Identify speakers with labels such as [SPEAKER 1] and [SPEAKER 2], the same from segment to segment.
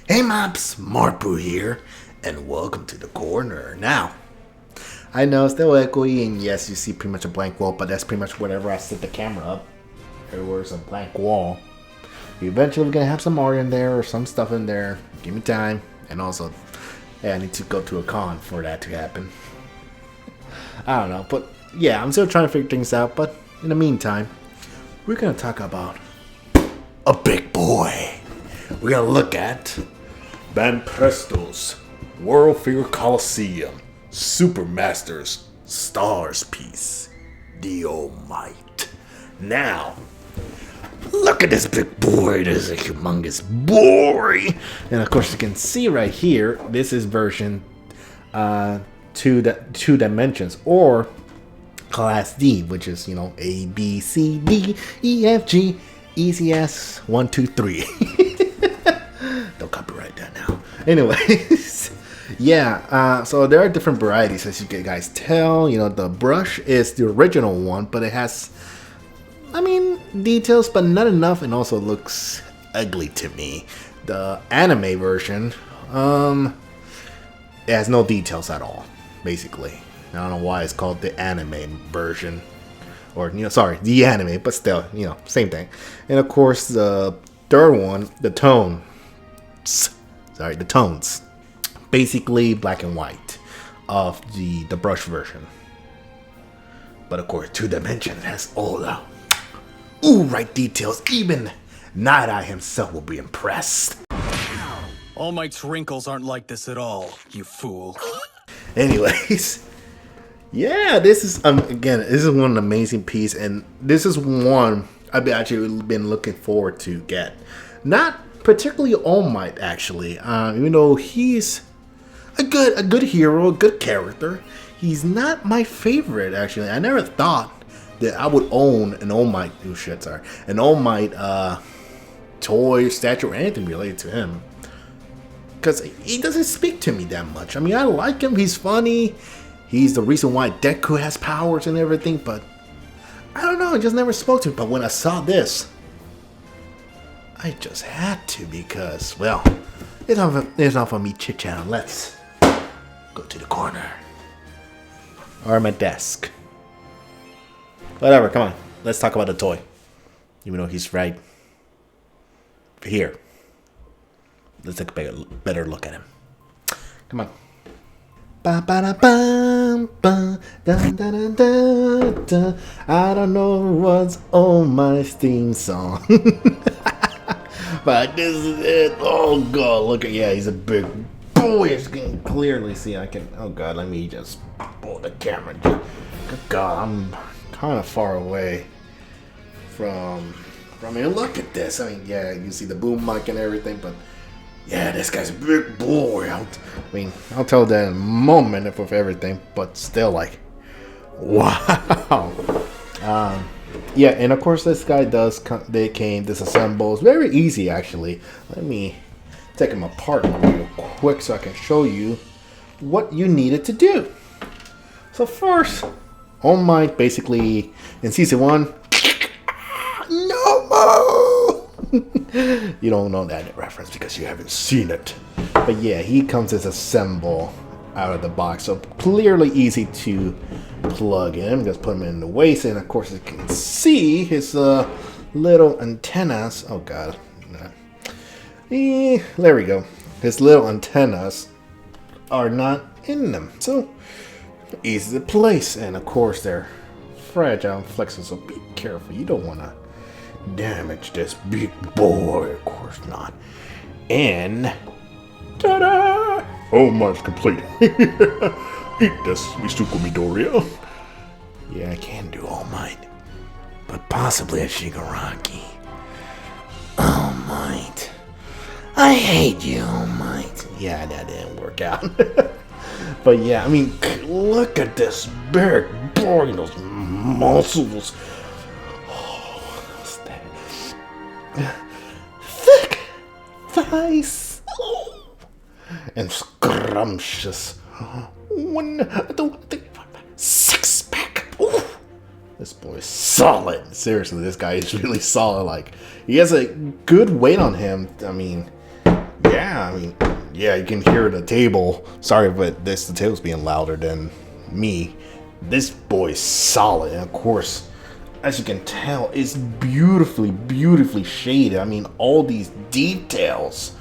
[SPEAKER 1] Hey Mops, Markpool here, and welcome to the corner. Now, I know it's still echoey, and yes, you see pretty much a blank wall, but that's pretty much whenever I set the camera up. Everywhere's a blank wall. Eventually, we're gonna have some art in there or some stuff in there. Give me time, and also, yeah, I need to go to a con for that to happen. I don't know, but yeah, I'm still trying to figure things out. But in the meantime, we're gonna talk about a big boy. We're gonna look at Van Presto's World Figure Coliseum Supermasters Stars piece, the All Might. Now, look at this big boy. This is a humongous boy. And of course, you can see right here, this is version two dimensions, or Class D, which is, A, B, C, D, E, F, G, easy as 1, 2, 3. Don't copyright that now. Anyways, yeah, so there are different varieties, as you guys tell. The brush is the original one, but it has, details, but not enough, and also looks ugly to me. The anime version, it has no details at all, basically. I don't know why it's called the anime version. Or, the anime, but still, same thing. And of course, the third one, the tones. Basically black and white of the brush version. But of course, 2 dimensions has all the right details. Even Night Eye himself will be impressed.
[SPEAKER 2] All Might's wrinkles aren't like this at all, you fool.
[SPEAKER 1] Anyways. Yeah, this is again. This is one amazing piece, and this is one I've actually been looking forward to get. Not particularly All Might, actually. Even though he's a good hero, a good character, he's not my favorite. Actually, I never thought that I would own an All Might. An All Might toy, statue, or anything related to him, because he doesn't speak to me that much. I like him. He's funny. He's the reason why Deku has powers and everything, but I don't know, it just never spoke to me. But when I saw this, I just had to, because, well, it's not for me chit-chatting. Let's go to the corner. Or my desk. Whatever, come on. Let's talk about the toy. Even though he's right here. Let's take a better look at him. Come on. Ba ba da ba ba da da da da da. I don't know what's on my theme song, but this is it. Oh god, look at he's a big boy. As you can clearly see, Oh god, let me just pull the camera. Good god, I'm kind of far away from here. Look at this. You see the boom mic and everything, but. Yeah, this guy's a big boy. I'll tell that in a moment with everything, but still, wow. Yeah, and of course this guy disassembles very easy, actually. Let me take him apart real quick so I can show you what you needed to do. So first, All Might basically in season 1, no more. You don't know that reference because you haven't seen it. But yeah, he comes as a symbol out of the box, so clearly easy to plug in. Just put him in the waist, and of course you can see his little antennas. Oh god. There we go. His little antennas are not in them, so easy to place. And of course they're fragile and flexible, so be careful. You don't want to damage this big boy, of course not. And ta-da! All Might's complete. Eat this, Misuko Midoriya. Yeah, I can do All Might, but possibly a Shigaraki. All Might, I hate you, All Might. Yeah, that didn't work out. But yeah, look at this big boy, those muscles. Thick thighs and scrumptious 1, 2, 3, 4, 5, 6 pack. Ooh. This boy is solid. Seriously, this guy is really solid. He has a good weight on him. yeah, I mean, yeah, you can hear the table. Sorry, but the table's being louder than me. This boy's solid, and of course, as you can tell, it's beautifully shaded. I mean, all these details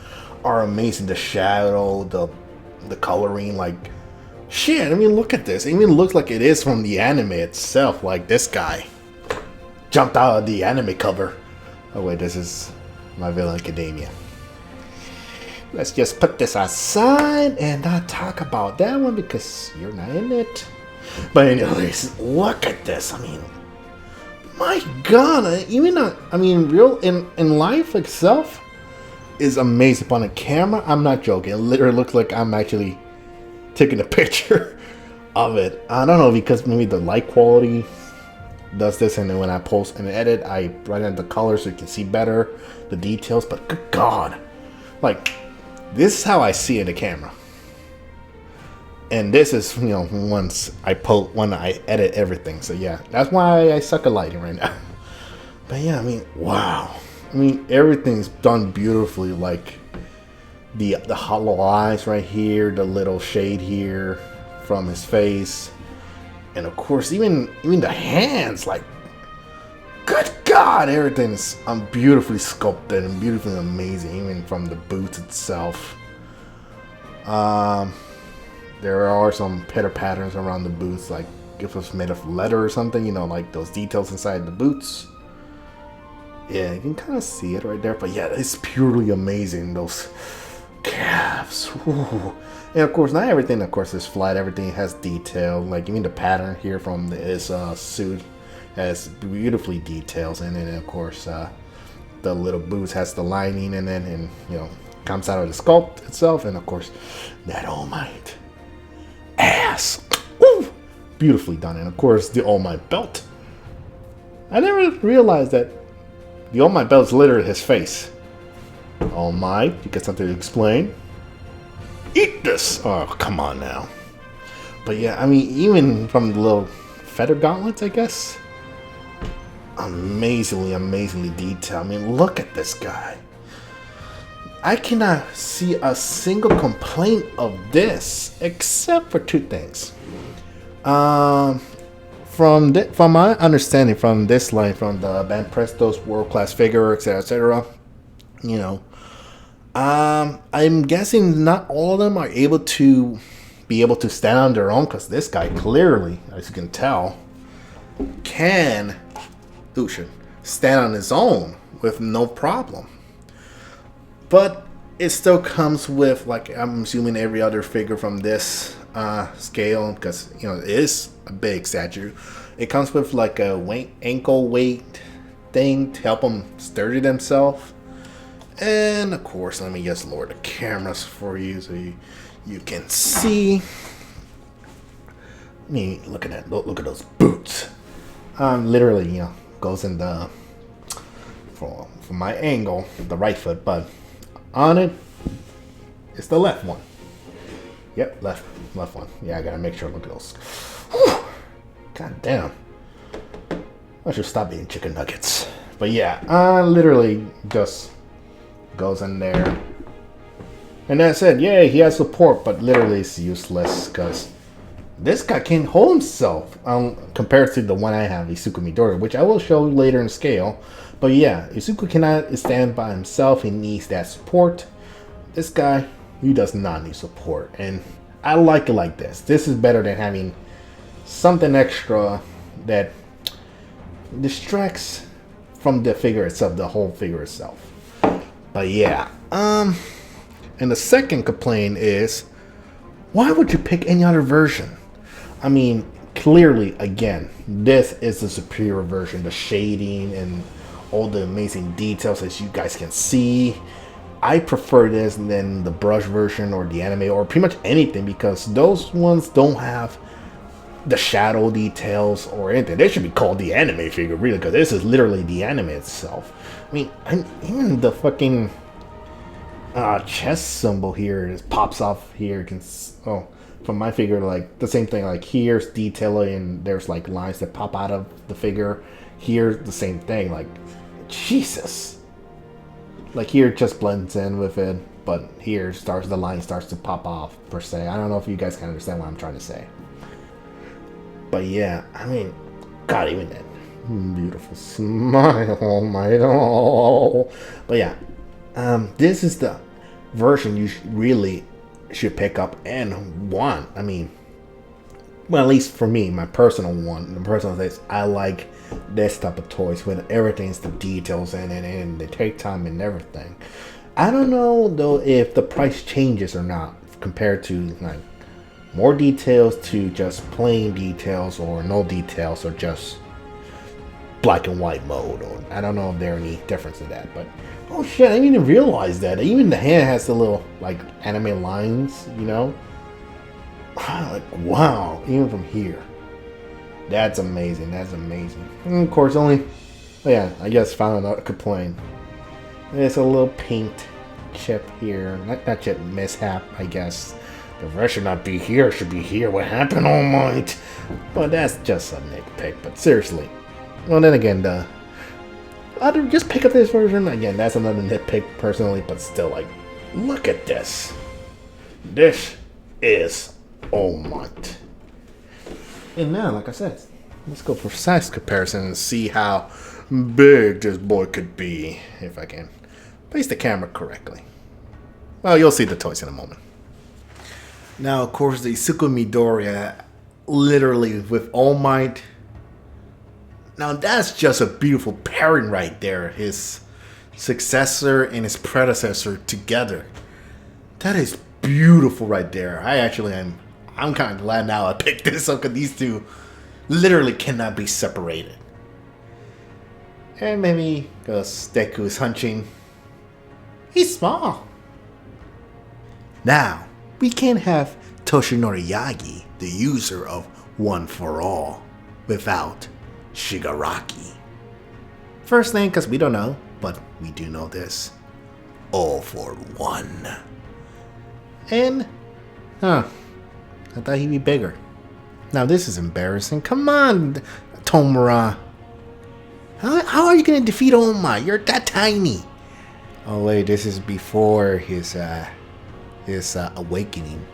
[SPEAKER 1] are amazing. The shadow, the coloring, like, shit. I mean, look at this. It even looks like it is from the anime itself. Like this guy jumped out of the anime cover. Oh wait, this is My Villain Academia. Let's just put this aside and not talk about that one because you're not in it. But anyways, look at this. I mean, my God, real in life itself is amazing. On a camera, I'm not joking. It literally looks like I'm actually taking a picture of it. I don't know, because maybe the light quality does this, and then when I post and edit, I write in the colors so you can see better the details. But good God, like, this is how I see in the camera. And this is, once when I edit everything. So yeah, that's why I suck at lighting right now. But yeah, I mean, wow. I mean, everything's done beautifully. Like the hollow eyes right here, the little shade here from his face, and of course, even the hands. Like, good God, everything's beautifully sculpted and beautifully amazing. Even from the boots itself. There are some pitter patterns around the boots, like if it was made of leather or something, like those details inside the boots. Yeah, you can kind of see it right there, but yeah, it's purely amazing. Those calves. Ooh. And of course, not everything, of course, is flat. Everything has detail. Like even the pattern here from his suit has beautifully details, and then of course, the little boots has the lining, and then comes out of the sculpt itself, and of course, that All Might ass. Woo! Beautifully done. And of course, the All Might belt. I never realized that the All Might belt is literally his face. All Might, you got something to explain? Eat this! Oh, come on now. But yeah, I mean, even from the little feather gauntlets, I guess. Amazingly detailed. I mean, look at this guy. I cannot see a single complaint of this, except for two things. From my understanding, from this line, from the Band Presto's World Class Figure, etc., I'm guessing not all of them are able to stand on their own, because this guy clearly, as you can tell, can stand on his own with no problem. But it still comes with, like, I'm assuming every other figure from this scale, because it is a big statue. It comes with like a ankle weight thing to help him sturdy themselves. And of course, let me just lower the cameras for you so you can see. I mean, look at those boots. Literally, goes in the from my angle, the right foot, but on it, it's the left one. Yep, left one. Yeah, I gotta make sure. Look at those. Whew. God damn. I should stop eating chicken nuggets. But yeah, literally just goes in there. And that's it. Yeah, he has support, but literally it's useless because this guy can't hold himself compared to the one I have, Izuku Midori, which I will show you later in scale. But yeah, Izuku cannot stand by himself. He needs that support. This guy, he does not need support. And I like it like this. This is better than having something extra that distracts from the figure itself, the whole figure itself. But yeah, and the second complaint is, why would you pick any other version? I mean, clearly, again, this is the superior version. The shading and all the amazing details that you guys can see. I prefer this than the brush version or the anime or pretty much anything, because those ones don't have the shadow details or anything. They should be called the anime figure, really, because this is literally the anime itself. I mean, even the fucking chest symbol here just pops off here. You can from my figure, like the same thing. Like here's detailing, and there's like lines that pop out of the figure. Here, the same thing. Like Jesus. Like here, it just blends in with it. but here the line starts to pop off per se. I don't know if you guys can understand what I'm trying to say. But yeah, I mean, God, even that beautiful smile, oh my, oh. But yeah, this is the version you really should pick up and want. I mean, well, at least for me, my personal one, the personal taste, I like this type of toys with everything's the details in it and they take time and everything. I don't know though if the price changes or not compared to like more details to just plain details or no details or just black and white mode, or I don't know if there are any difference in that. But oh shit, I didn't even realize that even the hand has the little like anime lines, you know. Like wow, even from here, that's amazing. That's amazing. And of course, oh yeah, I guess found another complaint. There's a little paint chip here, not chip mishap, I guess. The rest should not be here. Should be here. What happened, All Might? But that's just a nitpick. But seriously, well then again, I'd just pick up this version again. That's another nitpick personally, but still, like, look at this. This is All Might. And now, like I said, let's go for size comparison and see how big this boy could be if I can place the camera correctly. Well, you'll see the toys in a moment. Now, of course, the Isuku Midoriya, literally with All Might. Now, that's just a beautiful pairing right there. His successor and his predecessor together. That is beautiful right there. I'm kind of glad now I picked this up because these two literally cannot be separated. And maybe because Deku is hunching. He's small. Now, we can't have Toshinori Yagi, the user of One for All, without Shigaraki. First thing, because we don't know, but we do know this. All for One. And, I thought he'd be bigger. Now this is embarrassing. Come on, Tomura. How are you going to defeat All Might? You're that tiny. Oh wait, this is before his awakening.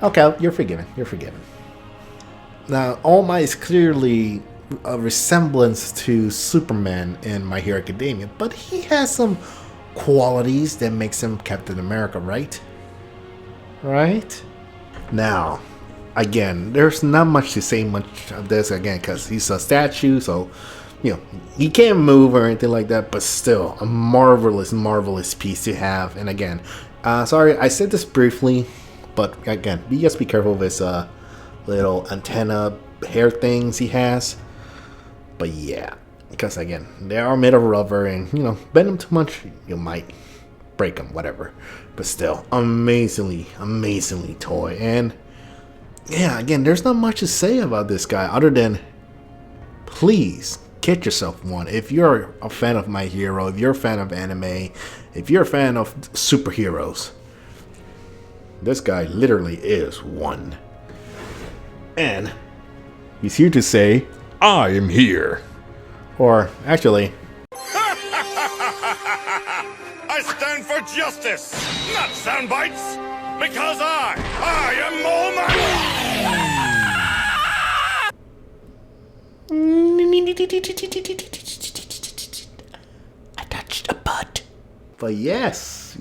[SPEAKER 1] Okay, you're forgiven. You're forgiven. Now, All Might is clearly a resemblance to Superman in My Hero Academia, but he has some qualities that makes him Captain America, right? Right? Now, again, there's not much to say much of this again because he's a statue, so you know he can't move or anything like that. But still, a marvelous, marvelous piece to have. And again, sorry, I said this briefly, but again, just be careful of his little antenna hair things he has. But yeah, because again, they are made of rubber, and you know, bend them too much, you might break them, whatever. But still, amazingly, amazingly toy. And yeah, again, there's not much to say about this guy other than please get yourself one. If you're a fan of My Hero, if you're a fan of anime, if you're a fan of superheroes, this guy literally is one. And he's here to say, I am here. Or actually,
[SPEAKER 3] I stand for justice, not sound bites, because I am All
[SPEAKER 1] I touched a butt. But yes,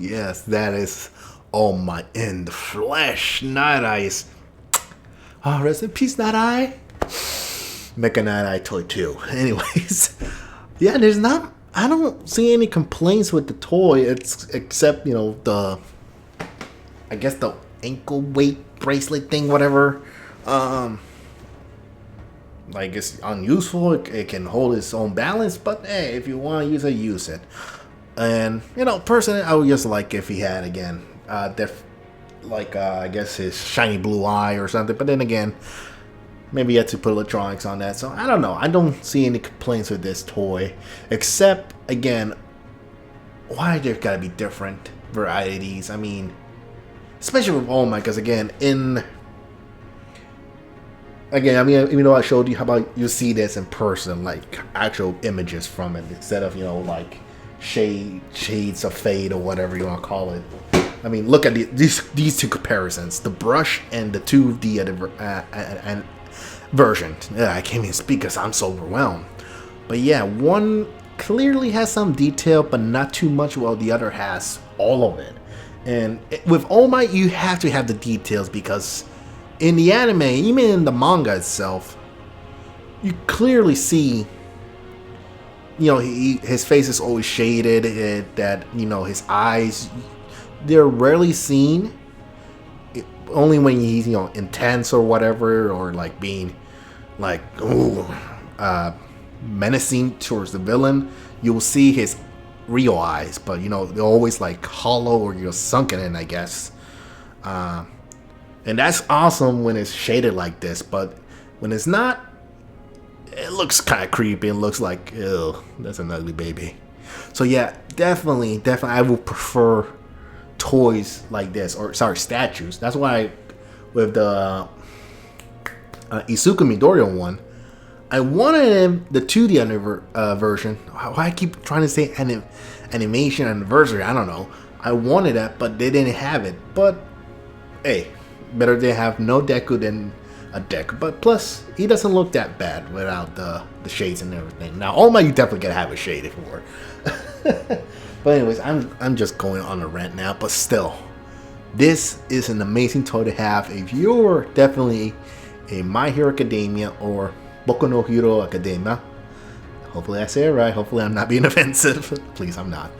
[SPEAKER 1] that is All Might in the flesh. Night Eyes. Oh, rest in peace, Night Eye. Mecha Night Eye toy too. Anyways, yeah, I don't see any complaints with the toy. Except, you know, I guess the ankle weight bracelet thing, whatever. Like it's unuseful. It can hold its own balance, but hey, if you want to use it, use it. And you know, personally, I would just like if he had again, I guess his shiny blue eye or something. But then again, maybe you had to put electronics on that. So I don't know. I don't see any complaints with this toy, except again, why there gotta be different varieties? I mean, especially with All Might, because again, even though I showed you, how about you see this in person, like actual images from it, instead of, you know, like shades of fade or whatever you want to call it. I mean, look at these two comparisons: the brush and the 2D version. I can't even speak because I'm so overwhelmed. But yeah, one clearly has some detail, but not too much, while the other has all of it. And with All Might, you have to have the details because in the anime, even in the manga itself, you clearly see, you know, his face is always shaded, that, you know, his eyes, they're rarely seen. Only when he's, you know, intense or whatever, or like being like, menacing towards the villain, you'll see his real eyes, but you know, they're always like hollow or you're sunken in, I guess. And that's awesome when it's shaded like this, but when it's not, it looks kind of creepy and looks like, ew, that's an ugly baby. So yeah, definitely I would prefer toys like this, or sorry, statues. That's why with the Izuku Midoriya one, I wanted him the 2D version. Why I keep trying to say animation anniversary? I don't know. I wanted that, but they didn't have it. But hey, better they have no Deku than a Deku. But plus, he doesn't look that bad without the shades and everything. Now, All Might, you definitely gotta have a shade for. But anyways, I'm just going on a rant now. But still, this is an amazing toy to have if you're definitely a My Hero Academia or Boku no Hero Academia. Hopefully I say it right. Hopefully I'm not being offensive. Please, I'm not.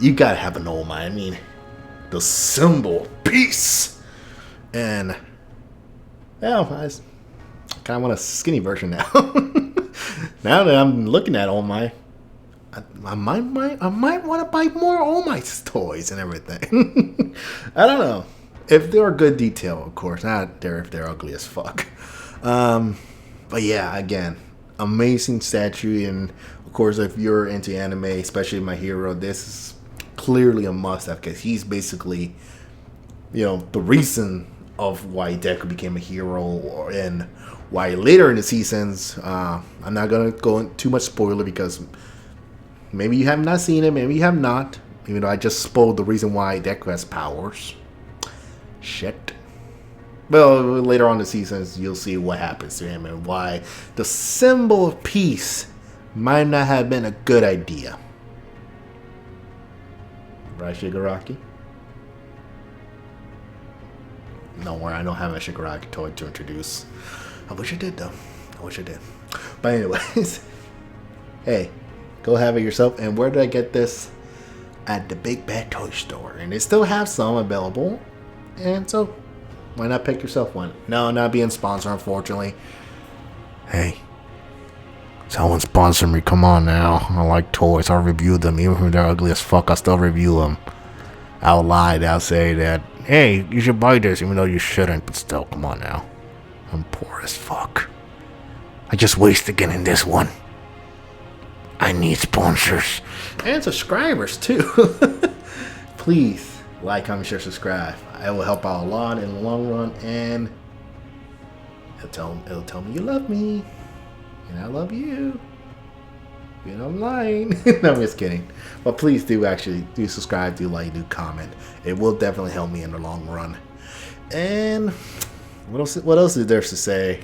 [SPEAKER 1] You gotta have an All Might. I mean, the symbol of peace. And well, I kind of want a skinny version now. Now that I'm looking at All Might, I might want to buy more All Might's toys and everything. I don't know if they're good detail, of course. Not there if they're ugly as fuck. But yeah, again, amazing statue, and of course, if you're into anime, especially My Hero, this is clearly a must-have because he's basically, you know, the reason of why Deku became a hero, and why later in the seasons, I'm not gonna go into too much spoiler because maybe you have not seen it, maybe you have not, even though I just spoiled the reason why Deku has powers. Shit. Well, later on in the seasons, you'll see what happens to him and why the symbol of peace might not have been a good idea. Right, Shigaraki? Don't worry, I don't have a Shigaraki toy to introduce. I wish I did, though. I wish I did. But anyways, hey, go have it yourself. And where did I get this? At the Big Bad Toy Store. And they still have some available. And so, why not pick yourself one? No, not being sponsored, unfortunately. Hey, someone sponsor me. Come on now. I like toys. I'll review them. Even if they're ugly as fuck, I'll still review them. I'll lie. I'll say that, hey, you should buy this, even though you shouldn't. But still, come on now. I'm poor as fuck. I just wasted getting this one. I need sponsors. And subscribers, too. Please. Like, comment, share, subscribe. It will help out a lot in the long run, and it'll tell me you love me, and I love you. You know I'm lying. No, I'm just kidding. But please do subscribe, do like, do comment. It will definitely help me in the long run. And what else is there to say?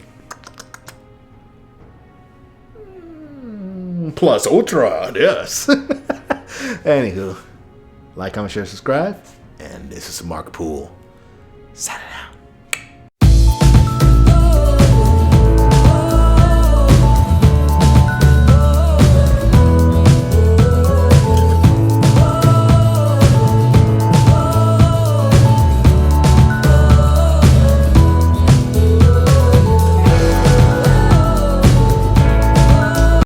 [SPEAKER 1] Plus Ultra, yes. Anywho, like, comment, share, subscribe. And this is Markpool. Signing out.